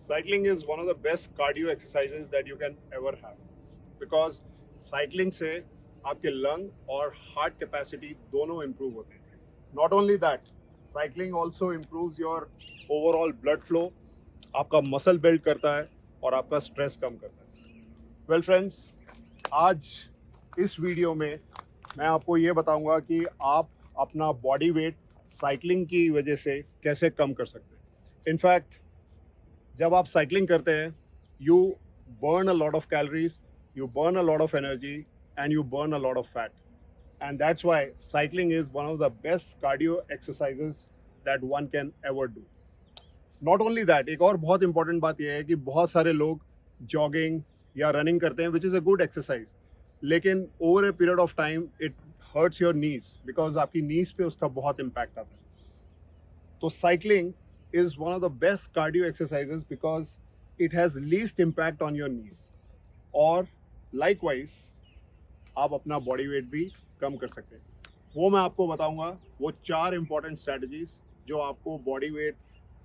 Cycling is one of the best cardio exercises that you can ever have because cycling से आपके lung और heart capacity दोनों improve होते हैं. Not only that, cycling also improves your overall blood flow, आपका muscle build करता है और आपका stress कम करता है. Well friends, आज इस वीडियो में मैं आपको ये बताऊंगा कि आप अपना बॉडी वेट साइकिलिंग की वजह से कैसे कम कर सकते हैं. इनफैक्ट जब आप साइकिलिंग करते हैं you burn a lot of calories, you burn a lot of energy and you burn a lot of fat, and that's why cycling is one of the best cardio exercises that one can ever do. Not only that, एक और बहुत important बात यह है कि बहुत सारे लोग जॉगिंग या रनिंग करते हैं which is a good exercise, लेकिन over a period of time it hurts your knees because आपकी नीज पे उसका बहुत इम्पैक्ट आता है. तो cycling is one of the best cardio exercises because it has least impact on your knees. और likewise आप अपना बॉडी वेट भी कम कर सकते हैं. वो मैं आपको बताऊंगा, वो 4 इंपॉर्टेंट स्ट्रैटेजीज जो आपको बॉडी वेट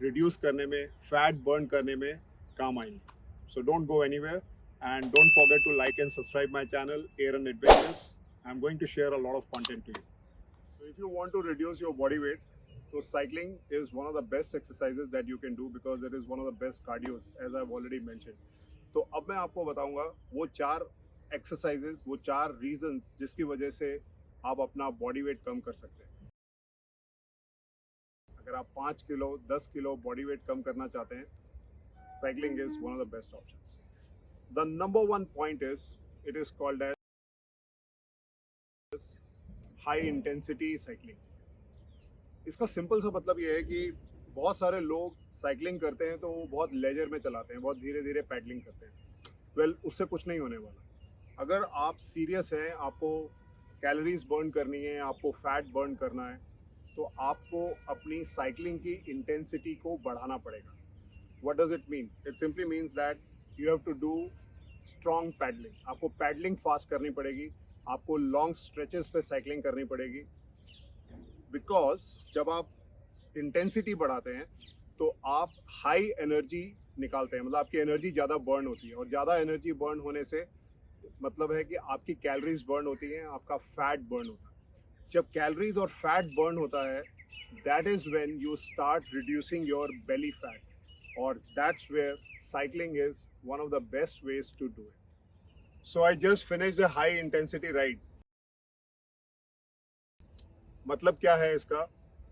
रिड्यूस करने में, फैट बर्न करने में काम आएंगी. So don't go anywhere and don't forget to like and subscribe my channel Aaron Adventures. I'm going to share a lot of content to you. So if you want to reduce your body weight, so cycling is one of the best exercises that you can do because it is one of the best cardios as I've already mentioned. तो अब मैं आपको बताऊंगा वो 4 exercises, वो 4 reasons जिसकी वजह से आप अपना body weight कम कर सकते हैं. अगर आप 5 किलो 10 किलो body weight कम करना चाहते हैं, cycling is one of the best options. The number one point is it is called as high intensity cycling. इसका सिंपल सा मतलब ये है कि बहुत सारे लोग साइकिलिंग करते हैं तो वो बहुत लेजर में चलाते हैं, बहुत धीरे धीरे पैडलिंग करते हैं. वेल, उससे कुछ नहीं होने वाला. अगर आप सीरियस हैं, आपको कैलोरीज बर्न करनी है, आपको फैट बर्न करना है, तो आपको अपनी साइकिलिंग की इंटेंसिटी को बढ़ाना पड़ेगा. What does it mean? It simply means that you have to do strong paddling. आपको पैडलिंग फास्ट करनी पड़ेगी, आपको लॉन्ग स्ट्रेचेस पे साइकिलिंग करनी पड़ेगी. बिकॉज जब आप इंटेंसिटी बढ़ाते हैं तो आप हाई एनर्जी निकालते हैं, मतलब आपकी एनर्जी ज़्यादा बर्न होती है, और ज़्यादा एनर्जी बर्न होने से मतलब है कि आपकी कैलोरीज बर्न होती हैं, आपका फैट बर्न होता है. जब कैलोरीज और फैट बर्न होता है, that is when you start reducing your belly fat, और that's where cycling is one of the best ways to do it. So I just finished a high intensity ride. मतलब क्या है इसका?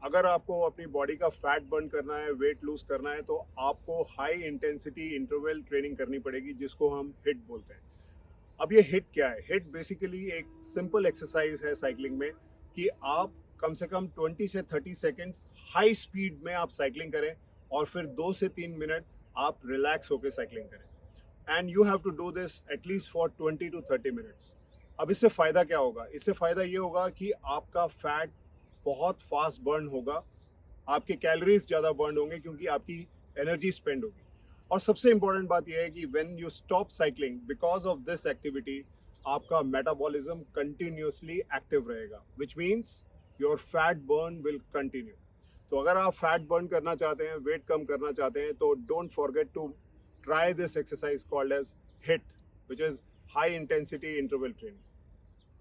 अगर आपको अपनी बॉडी का फैट बर्न करना है, वेट लूज करना है, तो आपको हाई इंटेंसिटी इंटरवल ट्रेनिंग करनी पड़ेगी, जिसको हम हिट बोलते हैं. अब ये हिट क्या है? हिट बेसिकली एक सिंपल एक्सरसाइज है साइकिलिंग में कि आप कम से कम 20 से 30 सेकेंड्स हाई स्पीड में आप साइकिलिंग करें और फिर 2 से 3 मिनट आप रिलैक्स होकर साइकिलिंग करें. And you have to do this at least for 20 to 30 minutes. अब इससे फ़ायदा क्या होगा? इससे फ़ायदा ये होगा कि आपका फैट बहुत फास्ट बर्न होगा, आपके कैलोरीज ज़्यादा बर्न होंगे क्योंकि आपकी एनर्जी स्पेंड होगी. और सबसे इम्पोर्टेंट बात यह है कि when you stop cycling because of this activity, आपका मेटाबॉलिज्म कंटिन्यूसली एक्टिव रहेगा, which means your fat burn will continue. तो अगर आप फैट बर्न करना चाहते हैं, वेट कम करना चाहते हैं, तो don't forget to try this exercise called as HIIT, which is high intensity interval training.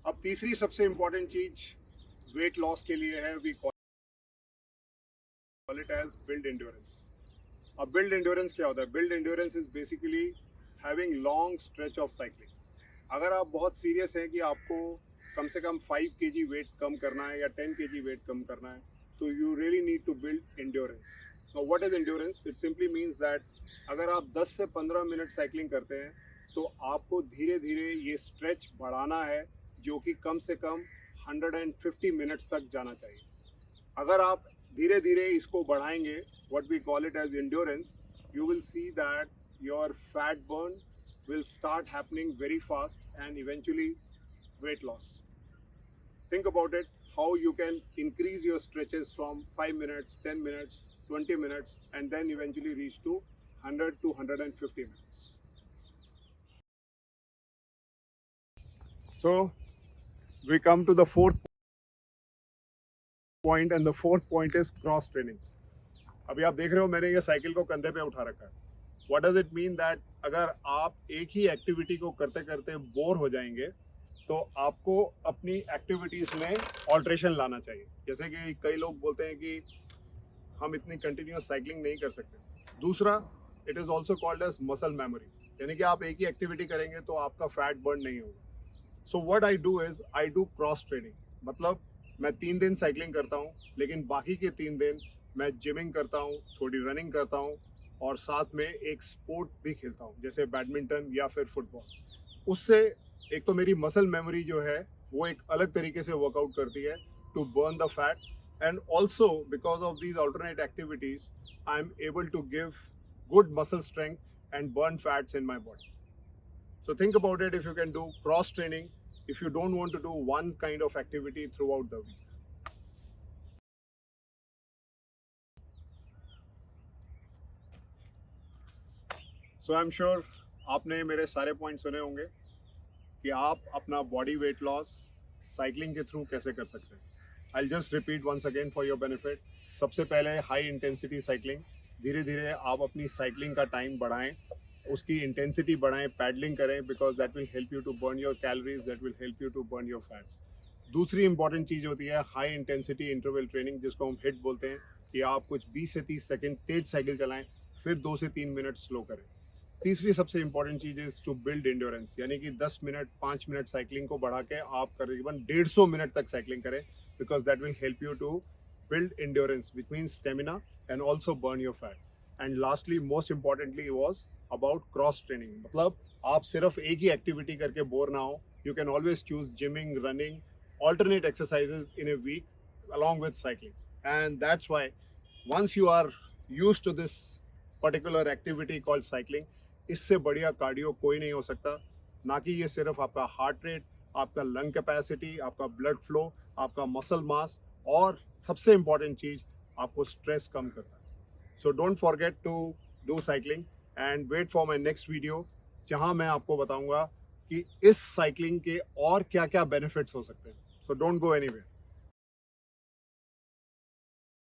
अब तीसरी सबसे इम्पोर्टेंट चीज वेट लॉस के लिए है, we call it as build endurance. अब बिल्ड एंड्योरेंस क्या होता है? Build endurance is basically having long stretch of cycling. अगर आप बहुत सीरियस हैं कि आपको कम से कम 5 kg वेट कम करना है या 10 kg वेट कम करना है, तो you really need to build endurance. Now what is endurance? It simply means that अगर आप 10 से 15 मिनट साइकिलिंग करते हैं तो आपको धीरे धीरे ये स्ट्रेच बढ़ाना है, जो कि कम से कम 150 मिनट्स तक जाना चाहिए. अगर आप धीरे धीरे इसको बढ़ाएंगे, what we call it as endurance, you will see that your fat burn will start happening very fast and eventually weight loss. Think about it, how you can increase your stretches from 5 minutes, 10 minutes, 20 minutes, and then eventually reach to 100 to 150 minutes. So we come to the fourth point, and the fourth point is cross training. अभी आप देख रहे हो मैंने ये cycle को कंधे पे उठा रखा है. What does it mean that अगर आप एक ही एक्टिविटी को करते करते बोर हो जाएंगे तो आपको अपनी एक्टिविटीज में ऑल्ट्रेशन लाना चाहिए। जैसे कि कई लोग बोलते हैं कि हम इतनी कंटिन्यूस साइकिलिंग नहीं कर सकते। दूसरा, it is also called as muscle memory, यानी कि आप एक ही एक्टिविटी करेंगे तो आपका फैट बर्न नहीं होगा। So what I do is I do cross training, मतलब मैं 3 दिन साइकिलिंग करता हूँ लेकिन बाकी के 3 दिन मैं जिमिंग करता हूँ, थोड़ी रनिंग करता हूँ और साथ में एक स्पोर्ट भी खेलता हूँ जैसे बैडमिंटन या फिर फुटबॉल। उससे एक तो मेरी मसल मेमोरी जो है वो एक अलग तरीके से वर्कआउट करती है to burn the fat, and also because of these alternate activities I'm able to give good muscle strength and burn fats in my body. So think about it, if you can do cross training if you don't want to do one kind of activity throughout the week. So I'm sure आपने मेरे सारे point सुने होंगे कि आप अपना body weight loss cycling के through कैसे कर सकते हैं। I'll just repeat once again for your benefit. सबसे पहले हाई इंटेंसिटी साइकिलिंग, धीरे धीरे आप अपनी साइकिलिंग का टाइम बढ़ाएं, उसकी इंटेंसिटी बढ़ाएं, पैडलिंग करें, because that will help you to burn your calories, that will help you to burn your fats. दूसरी इंपॉर्टेंट चीज़ होती है हाई इंटेंसिटी इंटरवल ट्रेनिंग, जिसको हम हिट बोलते हैं, कि आप कुछ 20 से 30 सेकेंड तेज साइकिल चलाएं, फिर 2 से 3 मिनट स्लो करें। तीसरी सबसे इंपॉर्टेंट चीज इज टू बिल्ड एंड्योरेंस, यानी कि 10 मिनट 5 मिनट साइकिलिंग को बढ़ा के आप करीबन 150 मिनट तक साइकिलिंग करें, because that will help you to build endurance, which means stamina, and also burn your fat. And lastly, most importantly, was about cross training. मतलब आप सिर्फ एक ही एक्टिविटी करके बोर ना हो, you can always choose gymming, running, alternate exercises in a week along with cycling. And that's why once you are used to this particular activity called cycling, इससे बढ़िया cardio कोई नहीं हो सकता। ना कि ये सिर्फ आपका हार्ट रेट, आपका लंग कैपेसिटी, आपका ब्लड फ्लो, आपका मसल मास, और सबसे इंपॉर्टेंट चीज आपको स्ट्रेस कम करता है। So don't forget to do cycling and wait for my next video, जहां मैं आपको बताऊंगा कि इस साइकिलिंग के और क्या क्या बेनिफिट्स हो सकते हैं। So don't go anywhere.